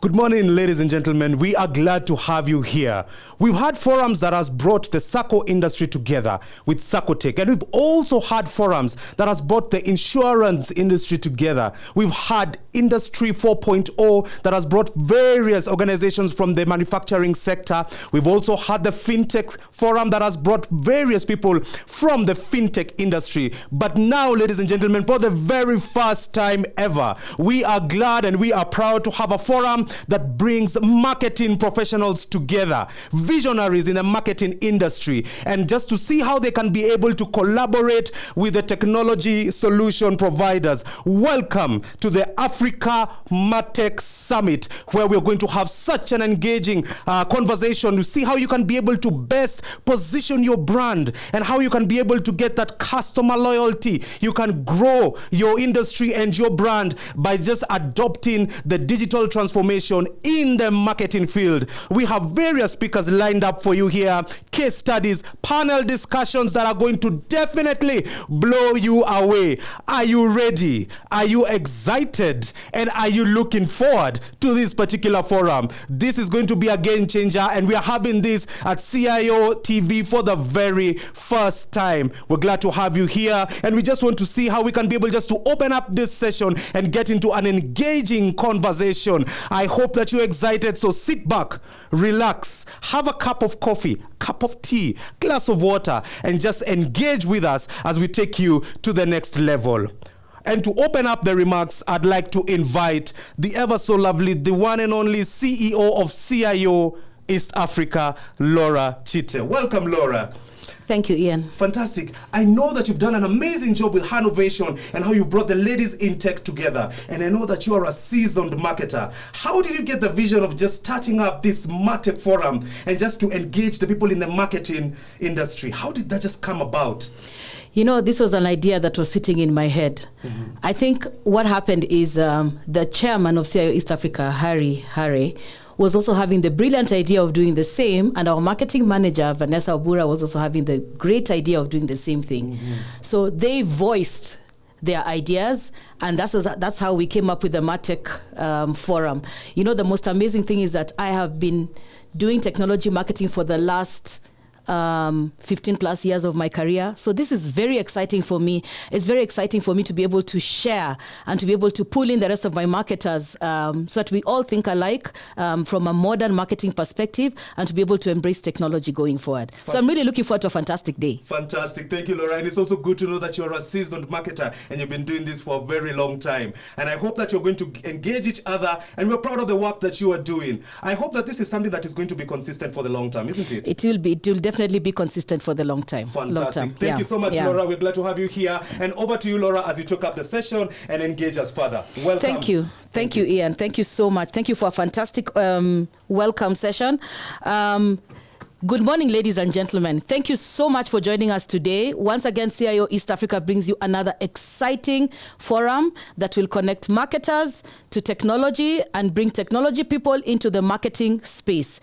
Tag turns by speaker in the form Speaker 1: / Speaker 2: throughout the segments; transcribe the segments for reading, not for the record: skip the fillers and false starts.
Speaker 1: Good morning, ladies and gentlemen. We are glad to have you here. We've had forums that has brought the SACCO industry together with SACCOtech, and we've also had forums that has brought the insurance industry together. We've had Industry 4.0 that has brought various organizations from the manufacturing sector. We've also had the FinTech forum that has brought various people from the FinTech industry. But now, ladies and gentlemen, for the very first time ever, we are glad and we are proud to have a forum that brings marketing professionals together, visionaries in the marketing industry, and just to see how they can be able to collaborate with the technology solution providers. Welcome to the Africa Martech Summit, where we're going to have such an engaging conversation to see how you can be able to best position your brand and how you can be able to get that customer loyalty. You can grow your industry and your brand by just adopting the digital transformation in the marketing field. We have various speakers lined up for you here, case studies, panel discussions that are going to definitely blow you away. Are you ready? Are you excited? And are you looking forward to this particular forum? This is going to be a game changer, and we are having this at CIO TV for the very first time. We're glad to have you here, and we just want to see how we can be able just to open up this session and get into an engaging conversation. I hope that you're excited, so sit back, relax, have a cup of coffee, cup of tea, glass of water, and just engage with us as we take you to the next level. And to open up the remarks, I'd like to invite the ever so lovely, the one and only CEO of CIO East Africa, Laura Chite. Welcome, Laura.
Speaker 2: Thank you, Ian.
Speaker 1: Fantastic. I know that you've done an amazing job with Innovation and how you brought the ladies in tech together. And I know that you are a seasoned marketer. How did you get the vision of just starting up this Martech forum and just to engage the people in the marketing industry? How did that just come about?
Speaker 2: You know, this was an idea that was sitting in my head. Mm-hmm. I think what happened is the chairman of CIO East Africa, Harry, was also having the brilliant idea of doing the same, and our marketing manager, Vanessa Obura, was also having the great idea of doing the same thing. Mm-hmm. So they voiced their ideas, and that's how we came up with the Martech forum. You know, the most amazing thing is that I have been doing technology marketing for the last 15 plus years of my career. So this is very exciting for me. It's very exciting for me to be able to share and to be able to pull in the rest of my marketers so that we all think alike from a modern marketing perspective and to be able to embrace technology going forward. So I'm really looking forward to a fantastic day.
Speaker 1: Fantastic. Thank you, Laura. And it's also good to know that you're a seasoned marketer and you've been doing this for a very long time. And I hope that you're going to engage each other, and we're proud of the work that you are doing. I hope that this is something that is going to be consistent for the long term, isn't it?
Speaker 2: It will be. It will definitely be consistent for the long time.
Speaker 1: Fantastic. Thank you so much, Laura. We're glad to have you here. And over to you, Laura, as you took up the session and engage us further. Welcome.
Speaker 2: Thank you. Thank you, Ian. Thank you so much. Thank you for a fantastic welcome session. Good morning, ladies and gentlemen. Thank you so much for joining us today. Once again, CIO East Africa brings you another exciting forum that will connect marketers to technology and bring technology people into the marketing space.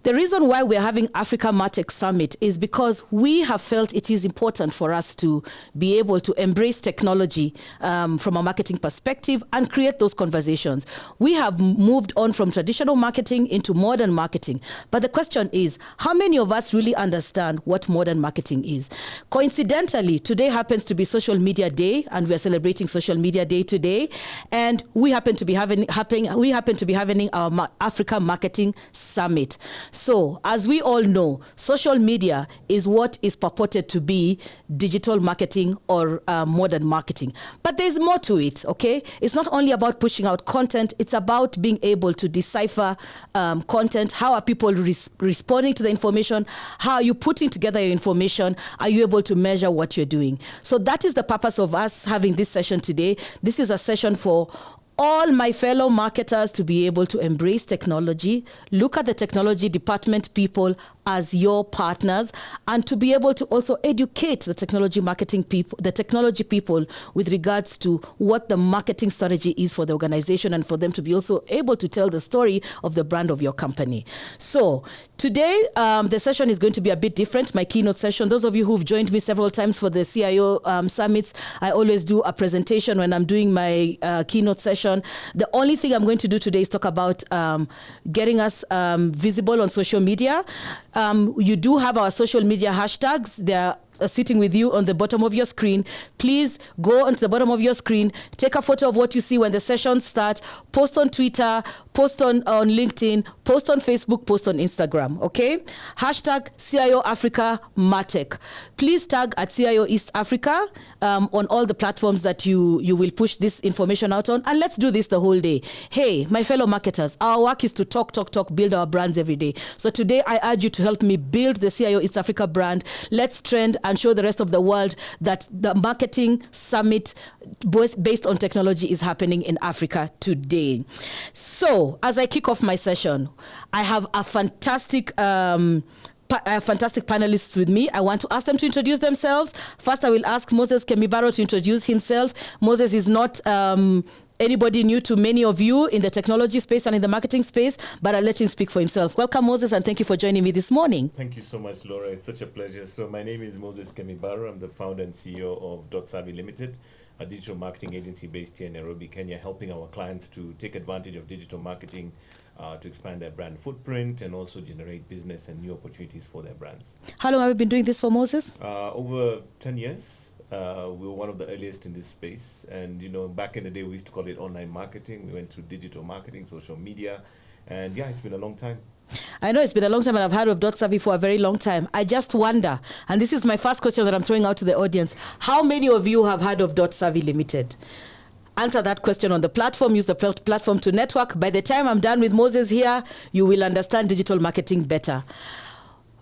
Speaker 2: The reason why we're having Africa Martech Summit is because we have felt it is important for us to be able to embrace technology from a marketing perspective and create those conversations. We have moved on from traditional marketing into modern marketing. But the question is, how many of us really understand what modern marketing is? Coincidentally, today happens to be Social Media Day, and we are celebrating Social Media Day today. And we happen to be having our Africa Marketing Summit. So, as we all know, social media is what is purported to be digital marketing or modern marketing. But there's more to it, okay? It's not only about pushing out content, it's about being able to decipher content. How are people responding to the information? How are you putting together your information? Are you able to measure what you're doing? So that is the purpose of us having this session today. This is a session for all my fellow marketers to be able to embrace technology, look at the technology department people as your partners, and to be able to also educate the technology marketing people, the technology people, with regards to what the marketing strategy is for the organization, and for them to be also able to tell the story of the brand of your company. So today, the session is going to be a bit different, my keynote session. Those of you who've joined me several times for the CIO summits, I always do a presentation when I'm doing my keynote session. session. The only thing I'm going to do today is talk about getting us visible on social media. You do have our social media hashtags. They're sitting with you on the bottom of your screen. Please go onto the bottom of your screen, take a photo of what you see when the sessions start, post on Twitter, post on LinkedIn, post on Facebook, post on Instagram, okay? Hashtag CIO Africa Martech. Please tag at CIO East Africa on all the platforms that you will push this information out on, and let's do this the whole day. Hey, my fellow marketers, our work is to talk, build our brands every day. So today I urge you to help me build the CIO East Africa brand. Let's trend and show the rest of the world that the marketing summit based on technology is happening in Africa today. So as I kick off my session, I have a fantastic panelists with me. I want to ask them to introduce themselves. First, I will ask Moses Kemibaro to introduce himself. Moses is not anybody new to many of you in the technology space and in the marketing space, but I'll let him speak for himself. Welcome, Moses, and thank you for joining me this morning.
Speaker 3: Thank you so much, Laura. It's such a pleasure. So my name is Moses Kemibaro. I'm the founder and CEO of .Savvy Limited, a digital marketing agency based here in Nairobi, Kenya, helping our clients to take advantage of digital marketing to expand their brand footprint and also generate business and new opportunities for their brands.
Speaker 2: How long have you been doing this for, Moses?
Speaker 3: Over 10 years. We were one of the earliest in this space. And, back in the day, we used to call it online marketing. We went through digital marketing, social media. And yeah, it's been a long time.
Speaker 2: I know it's been a long time, and I've heard of .Savvy for a very long time. I just wonder, and this is my first question that I'm throwing out to the audience, how many of you have heard of .Savvy Limited? Answer that question on the platform. Use the platform to network. By the time I'm done with Moses here, you will understand digital marketing better.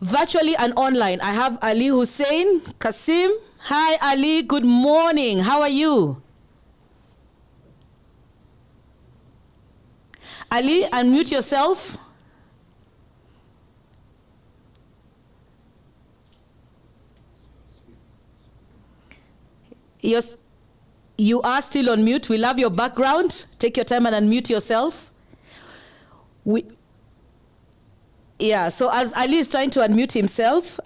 Speaker 2: Virtually and online, I have Ali Hussein Kasim. Hi, Ali. Good morning. How are you? Ali, unmute yourself. You are still on mute. We love your background. Take your time and unmute yourself. So as Ali is trying to unmute himself,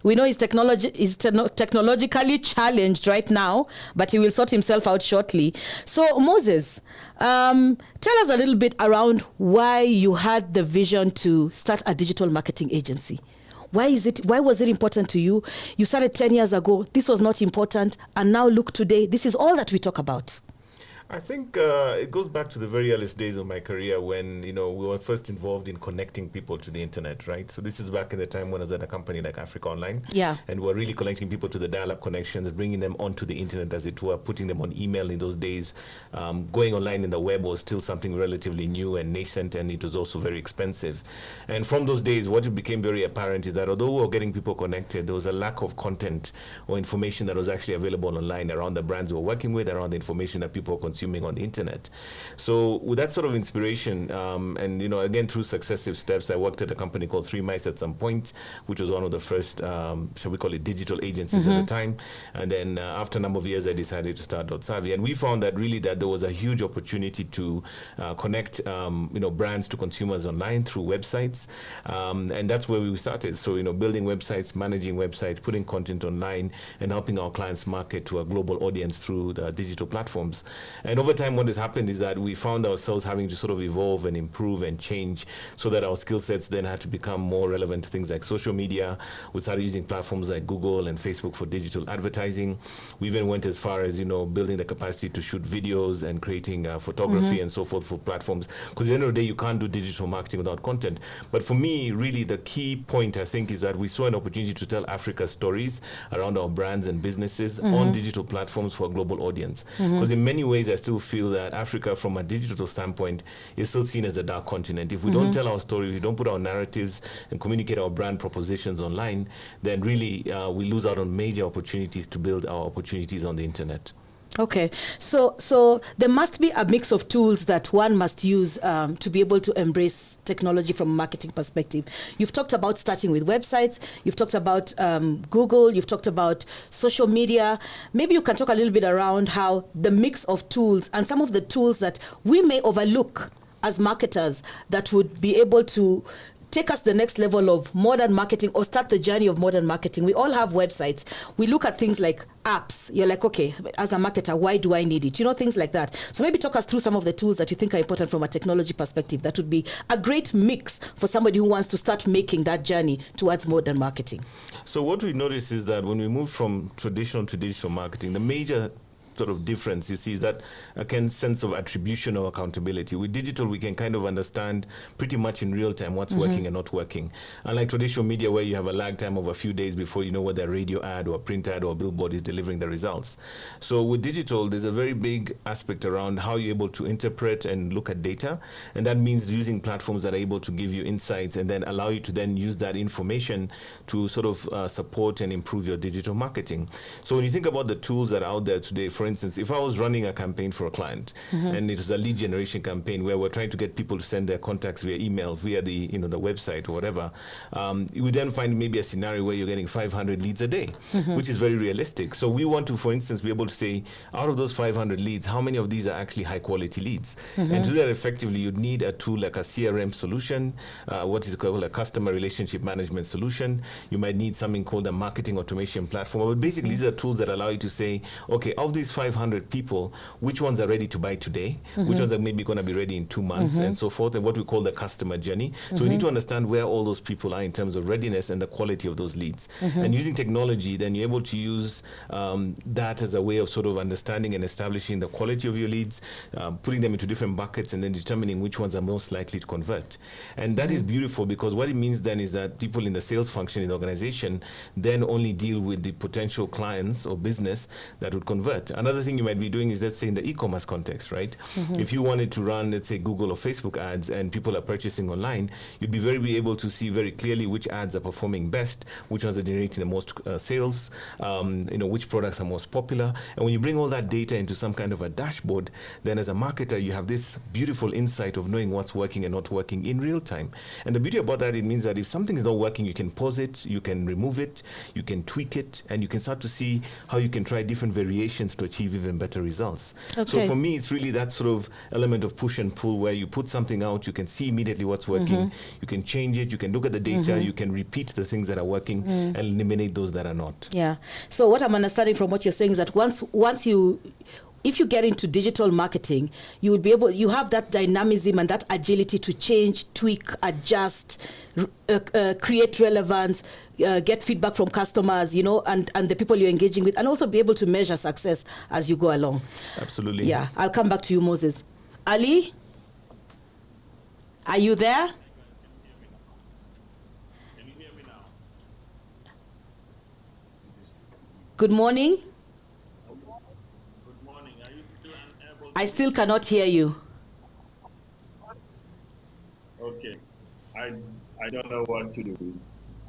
Speaker 2: we know he's technologically challenged right now, but he will sort himself out shortly. So Moses, tell us a little bit around why you had the vision to start a digital marketing agency. Why was it important to you? You started 10 years ago. This was not important. And now look today, this is all that we talk about.
Speaker 3: I think it goes back to the very earliest days of my career when, we were first involved in connecting people to the internet, right? So this is back in the time when I was at a company like Africa Online.
Speaker 2: Yeah.
Speaker 3: And we're really connecting people to the dial-up connections, bringing them onto the internet, as it were, putting them on email in those days. Going online in the web was still something relatively new and nascent, and it was also very expensive. And from those days, what became very apparent is that although we were getting people connected, there was a lack of content or information that was actually available online around the brands we were working with, around the information that people were consuming on the internet. So with that sort of inspiration, and again through successive steps, I worked at a company called 3 Mice at some point, which was one of the first, shall we call it, digital agencies at the time. And then after a number of years, I decided to start .Savvy, and we found that really that there was a huge opportunity to connect, brands to consumers online through websites, and that's where we started. So building websites, managing websites, putting content online, and helping our clients market to a global audience through the digital platforms. And over time, what has happened is that we found ourselves having to sort of evolve and improve and change so that our skill sets then had to become more relevant to things like social media. We started using platforms like Google and Facebook for digital advertising. We even went as far as, building the capacity to shoot videos and creating photography and so forth for platforms. Because at the end of the day, you can't do digital marketing without content. But for me, really, the key point, I think, is that we saw an opportunity to tell Africa's stories around our brands and businesses on digital platforms for a global audience. Because in many ways, I still feel that Africa, from a digital standpoint, is still seen as a dark continent. If we don't tell our story, we don't put our narratives and communicate our brand propositions online, then really we lose out on major opportunities to build our opportunities on the internet.
Speaker 2: Okay, so there must be a mix of tools that one must use to be able to embrace technology from a marketing perspective. You've talked about starting with websites, you've talked about Google, you've talked about social media. Maybe you can talk a little bit around how the mix of tools and some of the tools that we may overlook as marketers that would be able to take us the next level of modern marketing, or start the journey of modern marketing. We all have websites. We look at things like apps. You're like, okay, as a marketer, why do I need it? You know, things like that. So maybe talk us through some of the tools that you think are important from a technology perspective. That would be a great mix for somebody who wants to start making that journey towards modern marketing.
Speaker 3: So what we notice is that when we move from traditional to digital marketing, the major sort of difference you see is that sense of attribution or accountability. With digital, we can kind of understand pretty much in real time what's working and not working. Unlike traditional media, where you have a lag time of a few days before you know whether a radio ad or a print ad or a billboard is delivering the results. So with digital, there's a very big aspect around how you're able to interpret and look at data, and that means using platforms that are able to give you insights and then allow you to then use that information to sort of support and improve your digital marketing. So when you think about the tools that are out there today, for instance, if I was running a campaign for a client and it was a lead generation campaign where we're trying to get people to send their contacts via email, via the the website or whatever, you would then find maybe a scenario where you're getting 500 leads a day, which is very realistic. So we want to, for instance, be able to say, out of those 500 leads, how many of these are actually high quality leads? And to do that effectively, you'd need a tool like a CRM solution, what is called a customer relationship management solution. You might need something called a marketing automation platform. But basically, these are tools that allow you to say, okay, of these 500 people, which ones are ready to buy today, which ones are maybe going to be ready in 2 months, and so forth, and what we call the customer journey. So we need to understand where all those people are in terms of readiness and the quality of those leads. And using technology, then you're able to use that as a way of sort of understanding and establishing the quality of your leads, putting them into different buckets, and then determining which ones are most likely to convert. And that is beautiful, because what it means then is that people in the sales function in the organization then only deal with the potential clients or business that would convert. Another thing you might be doing is, let's say, in the e-commerce context, right? If you wanted to run, let's say, Google or Facebook ads, and people are purchasing online, you'd be very able to see very clearly which ads are performing best, which ones are generating the most sales, which products are most popular. And when you bring all that data into some kind of a dashboard, then as a marketer, you have this beautiful insight of knowing what's working and not working in real time. And the beauty about that, it means that if something is not working, you can pause it, you can remove it, you can tweak it, and you can start to see how you can try different variations to achieve even better results.
Speaker 2: Okay.
Speaker 3: So for me, it's really that sort of element of push and pull, where you put something out, you can see immediately what's working, you can change it, you can look at the data, you can repeat the things that are working and eliminate those that are not.
Speaker 2: Yeah. So what I'm understanding from what you're saying is that if you get into digital marketing, you would be able, you have that dynamism and that agility to change, tweak, adjust, create relevance, get feedback from customers, and the people you're engaging with, and also be able to measure success as you go along.
Speaker 3: Absolutely.
Speaker 2: Yeah. I'll come back to you, Moses. Ali, are you there?
Speaker 4: Can you hear me now?
Speaker 2: Good morning.
Speaker 4: Good morning. Are you still unable?
Speaker 2: I still cannot hear you.
Speaker 4: Okay. I don't know what to do.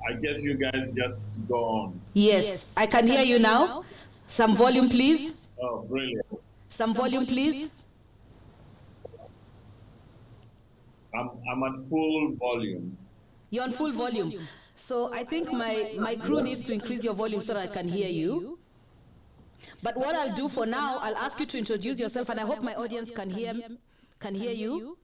Speaker 4: I guess you guys just go on.
Speaker 2: Yes, I can hear you now. Some volume, please.
Speaker 4: Oh, brilliant.
Speaker 2: Some volume, please.
Speaker 4: I'm at full volume.
Speaker 2: You're on full volume. So I think my crew needs to increase your volume so that I can hear you. But what I'll do for now, I'll ask you to introduce yourself, and I hope my audience can hear you.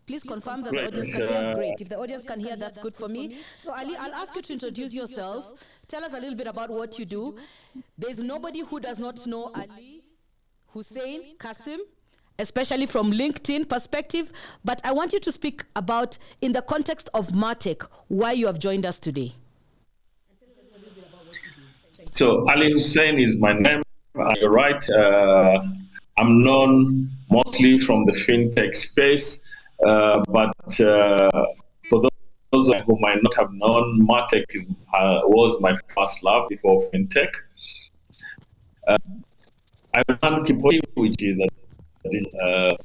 Speaker 2: Please confirm that the audience can hear. Great. If the audience can hear, that's good for me. So Ali, I'll ask you to introduce yourself. Tell us a little bit about what you do. There's nobody who does not know Ali Hussein Kasim, especially from LinkedIn perspective. But I want you to speak about, in the context of Martech, why you have joined us today.
Speaker 4: So Ali Hussein is my name. You're right. I'm known mostly from the fintech space. But for those who might not have known, Martech was my first love before fintech. I run Kipoti, which is a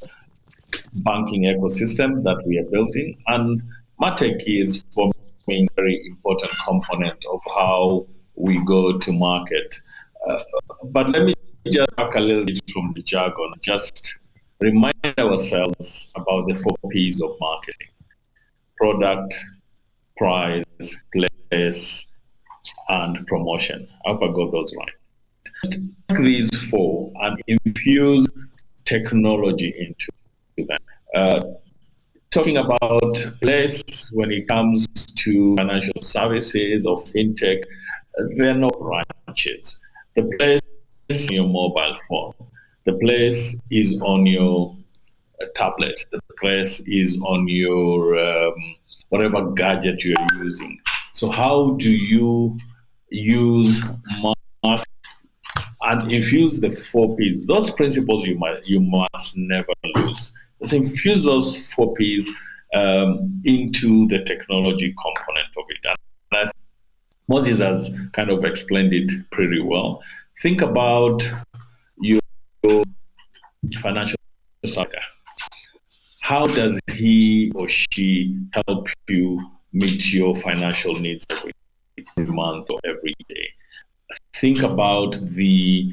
Speaker 4: banking ecosystem that we are building, and Martech is for me a very important component of how we go to market. But let me just talk a little bit from the jargon, just remind ourselves about the 4 P's of marketing: product, price, place, and promotion. I hope I got those right. Take these 4 and infuse technology into them. talking about place when it comes to financial services or fintech, there are no branches. The place is on your mobile phone. The place is on your tablet. The place is on your whatever gadget you're using. So how do you use marketing and infuse the 4Ps? Those principles you must never lose. Let's infuse those 4Ps into the technology component of it. And I think Moses has kind of explained it pretty well. Think about your financial sector. How does he or she help you meet your financial needs every month or every day? Think about the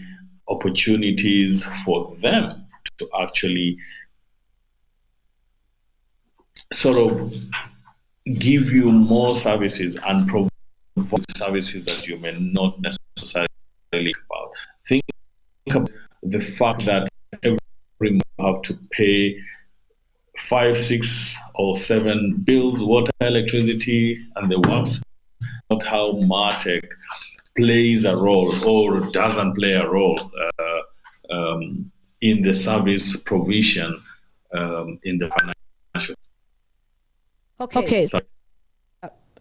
Speaker 4: opportunities for them to actually sort of give you more services and provide services that you may not necessarily think about. Think about the fact that every month you have to pay 5, 6, or 7 bills, water, electricity, and the works. Not how Martech plays a role or doesn't play a role in the service provision in the financial.
Speaker 2: Okay.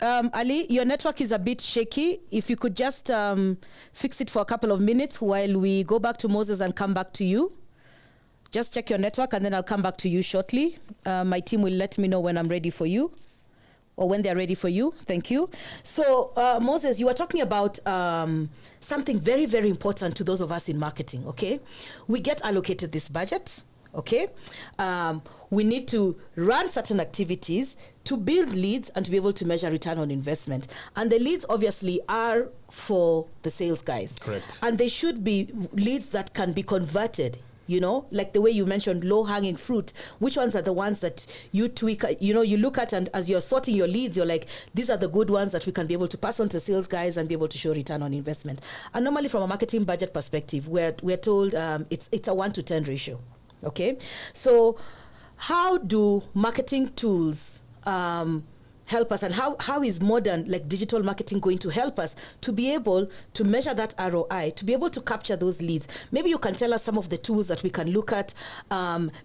Speaker 2: Ali, your network is a bit shaky. If you could just fix it for a couple of minutes while we go back to Moses and come back to you. Just check your network and then I'll come back to you shortly. My team will let me know when I'm ready for you or when they're ready for you. Thank you. So, Moses, you were talking about something very, very important to those of us in marketing, okay? We get allocated this budget, okay? We need to run certain activities to build leads and to be able to measure return on investment. And the leads obviously are for the sales guys.
Speaker 3: Correct.
Speaker 2: And they should be leads that can be converted. You know, like the way you mentioned low-hanging fruit, which ones are the ones that you tweak, you know, you look at, and as you're sorting your leads, you're like, these are the good ones that we can be able to pass on to sales guys and be able to show return on investment. And normally from a marketing budget perspective, we're told it's a 1 to 10 ratio, okay? So how do marketing tools help us, and how is modern, like digital marketing, going to help us to be able to measure that ROI, to be able to capture those leads? Maybe you can tell us some of the tools that we can look at.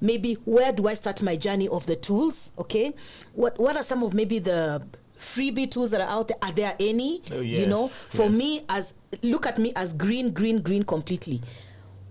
Speaker 2: Maybe where do I start my journey of the tools? Okay, what are some of maybe the freebie tools that are out there? Are there any?
Speaker 3: Oh, yes.
Speaker 2: You know, for me, look at me as green completely.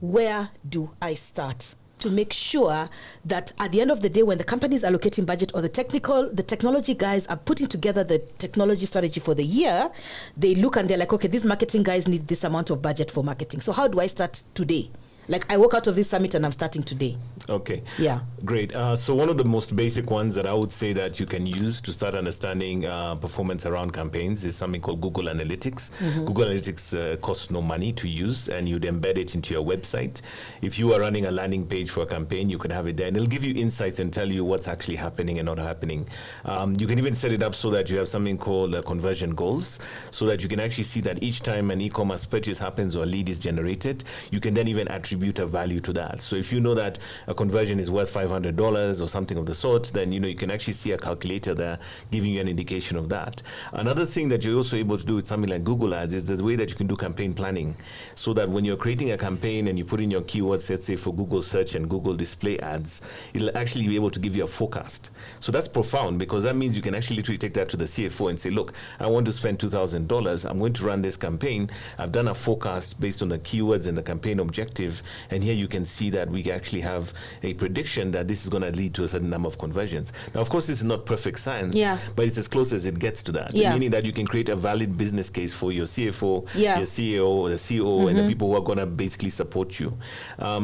Speaker 2: Where do I start to make sure that at the end of the day, when the company is allocating budget or the technology guys are putting together the technology strategy for the year, they look and they're like, okay, these marketing guys need this amount of budget for marketing. So how do I start today? Like, I walk out of this summit and I'm starting today.
Speaker 3: Okay.
Speaker 2: Yeah.
Speaker 3: Great. So one of the most basic ones that I would say that you can use to start understanding performance around campaigns is something called Google Analytics. Mm-hmm. Google Analytics costs no money to use, and you'd embed it into your website. If you are running a landing page for a campaign, you can have it there, and it'll give you insights and tell you what's actually happening and not happening. You can even set it up so that you have something called conversion goals, so that you can actually see that each time an e-commerce purchase happens or a lead is generated, you can then even attribute a value to that. So if you know that a conversion is worth $500 or something of the sort, then you can actually see a calculator there giving you an indication of that. Another thing that you're also able to do with something like Google Ads is the way that you can do campaign planning, so that when you're creating a campaign and you put in your keywords, let's say for Google search and Google display ads, it'll actually be able to give you a forecast. So that's profound, because that means you can actually literally take that to the CFO and say, look, I want to spend $2,000. I'm going to run this campaign. I've done a forecast based on the keywords and the campaign objective. And here you can see that we actually have a prediction that this is going to lead to a certain number of conversions. Now, of course, this is not perfect science, but it's as close as it gets to that.
Speaker 2: Yeah.
Speaker 3: Meaning that you can create a valid business case for your CFO,
Speaker 2: your
Speaker 3: CEO, or the CEO, and the people who are going to basically support you.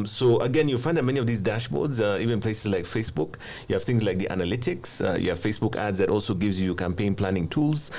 Speaker 3: So again, you find that many of these dashboards, even places like Facebook, you have things like the analytics. You have Facebook ads that also gives you campaign planning tools.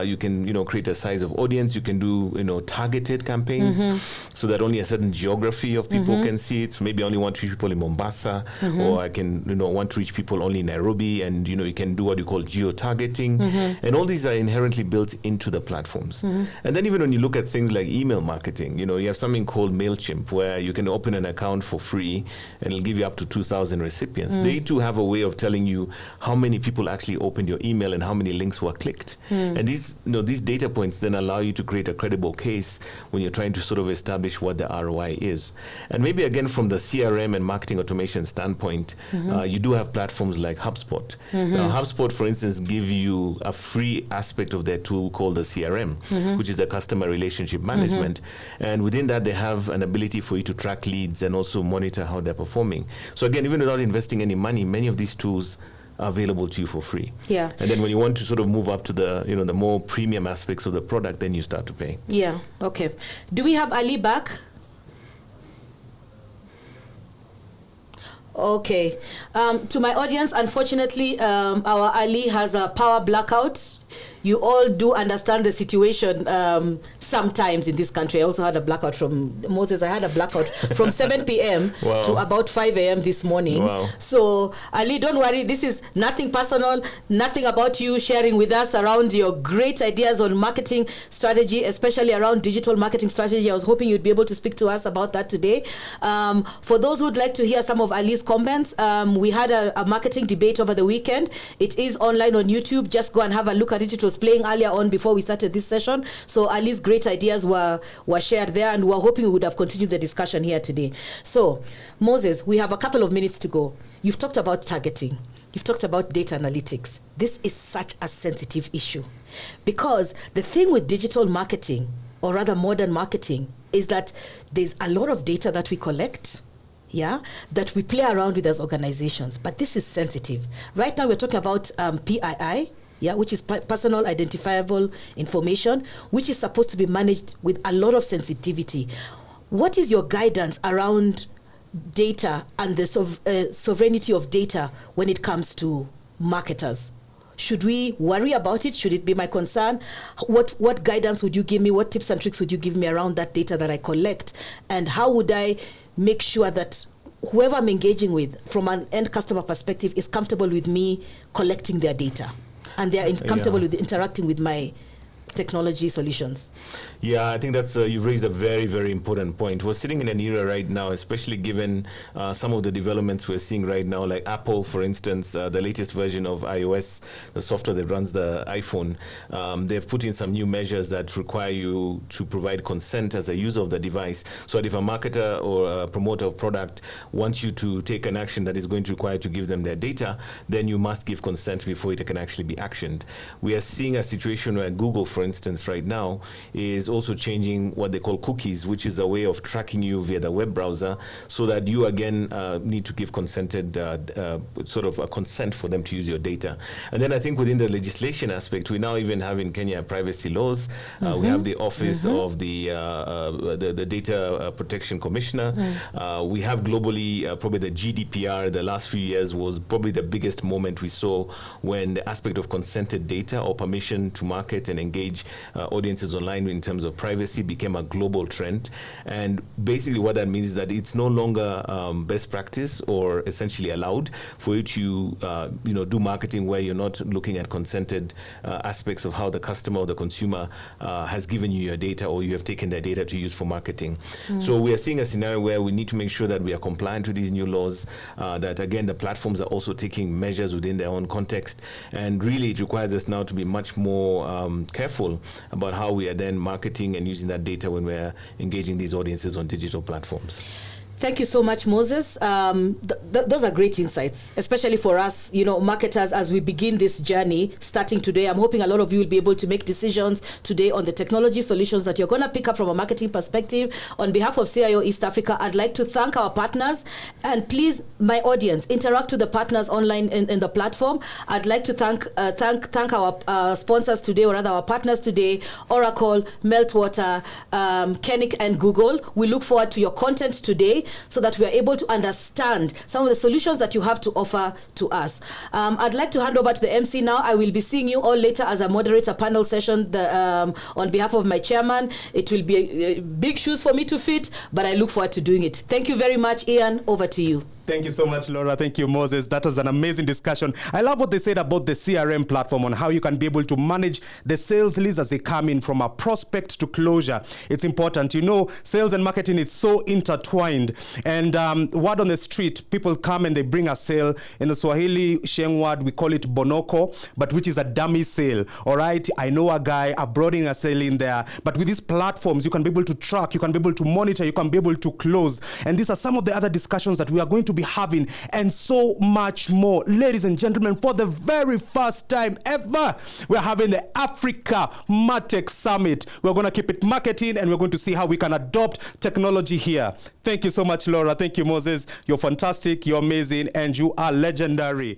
Speaker 3: You can, create a size of audience. You can do, targeted campaigns, so that only a certain geography of of people can see it. Maybe I only want to reach people in Mombasa, or I can, want to reach people only in Nairobi, and, you can do what you call geo-targeting. And all these are inherently built into the platforms. And then even when you look at things like email marketing, you have something called MailChimp, where you can open an account for free and it'll give you up to 2,000 recipients. They too have a way of telling you how many people actually opened your email and how many links were clicked. And these data points then allow you to create a credible case when you're trying to sort of establish what the ROI is. And maybe again from the CRM and marketing automation standpoint, you do have platforms like HubSpot. Now, HubSpot, for instance, give you a free aspect of their tool called the CRM, which is the customer relationship management. And within that, they have an ability for you to track leads and also monitor how they're performing. So again, even without investing any money, many of these tools are available to you for free.
Speaker 2: Yeah.
Speaker 3: And then when you want to sort of move up to the, the more premium aspects of the product, then you start to pay.
Speaker 2: Yeah. Okay. Do we have Ali back? Okay. To my audience, unfortunately, our Ali has a power blackout. You all do understand the situation sometimes in this country. I also had a blackout from Moses. I had a blackout from 7 p.m.
Speaker 3: Wow.
Speaker 2: to about 5 a.m. this morning.
Speaker 3: Wow.
Speaker 2: So, Ali, don't worry. This is nothing personal, nothing about you sharing with us around your great ideas on marketing strategy, especially around digital marketing strategy. I was hoping you'd be able to speak to us about that today. For those who'd like to hear some of Ali's comments, we had a marketing debate over the weekend. It is online on YouTube. Just go and have a look at it. It was playing earlier on before we started this session. So Ali's great ideas were shared there, and we're hoping we would have continued the discussion here today. So, Moses, we have a couple of minutes to go. You've talked about targeting. You've talked about data analytics. This is such a sensitive issue because the thing with digital marketing, or rather modern marketing, is that there's a lot of data that we collect, that we play around with as organizations. But this is sensitive. Right now, we're talking about PII, which is personal identifiable information, which is supposed to be managed with a lot of sensitivity. What is your guidance around data and the sovereignty of data when it comes to marketers? Should we worry about it? Should it be my concern? What guidance would you give me? What tips and tricks would you give me around that data that I collect? And how would I make sure that whoever I'm engaging with from an end customer perspective is comfortable with me collecting their data and they're comfortable with interacting with my technology solutions?
Speaker 3: Yeah, I think that's you've raised a very, very important point. We're sitting in an era right now, especially given some of the developments we're seeing right now, like Apple, for instance, the latest version of iOS, the software that runs the iPhone. They've put in some new measures that require you to provide consent as a user of the device, so that if a marketer or a promoter of product wants you to take an action that is going to require to give them their data, then you must give consent before it can actually be actioned. We are seeing a situation where Google, for instance, right now is also changing what they call cookies, which is a way of tracking you via the web browser, so that you again need to give consented sort of a consent for them to use your data. And then I think within the legislation aspect, we now even have in Kenya privacy laws. We have the Office of the Data Protection Commissioner. We have globally probably the GDPR. The last few years was probably the biggest moment we saw when the aspect of consented data or permission to market and engage audiences online in terms of privacy became a global trend. And basically what that means is that it's no longer best practice or essentially allowed for you to do marketing where you're not looking at consented aspects of how the customer or the consumer has given you your data, or you have taken their data to use for marketing. So we are seeing a scenario where we need to make sure that we are compliant with these new laws, that again the platforms are also taking measures within their own context, and really it requires us now to be much more careful about how we are then marketing and using that data when we're engaging these audiences on digital platforms.
Speaker 2: Thank you so much, Moses. Those are great insights, especially for us, marketers, as we begin this journey starting today. I'm hoping a lot of you will be able to make decisions today on the technology solutions that you're going to pick up from a marketing perspective. On behalf of CIO East Africa, I'd like to thank our partners, and please, my audience, interact with the partners online in the platform. I'd like to thank our sponsors today, or rather our partners today, Oracle, Meltwater, Kennick, and Google. We look forward to your content today. so that we are able to understand some of the solutions that you have to offer to us. I'd like to hand over to the MC now. I will be seeing you all later as I moderate a panel session on behalf of my chairman. It will be big shoes for me to fit, but I look forward to doing it. Thank you very much, Ian. Over to you.
Speaker 1: Thank you so much, Laura. Thank you, Moses. That was an amazing discussion. I love what they said about the CRM platform on how you can be able to manage the sales leads as they come in from a prospect to closure. It's important. You know, sales and marketing is so intertwined. And word on the street, people come and they bring a sale. In the Swahili Sheng word, we call it bonoko, but which is a dummy sale. All right, I know a guy, I brought in a sale in there. But with these platforms, you can be able to track, you can be able to monitor, you can be able to close. And these are some of the other discussions that we are going to be having, and so much more. Ladies and gentlemen, for the very first time ever, we're having the Africa Martech Summit. We're going to keep it marketing, and we're going to see how we can adopt technology here. Thank you so much, Laura. Thank you, Moses. You're fantastic, you're amazing, and you are legendary.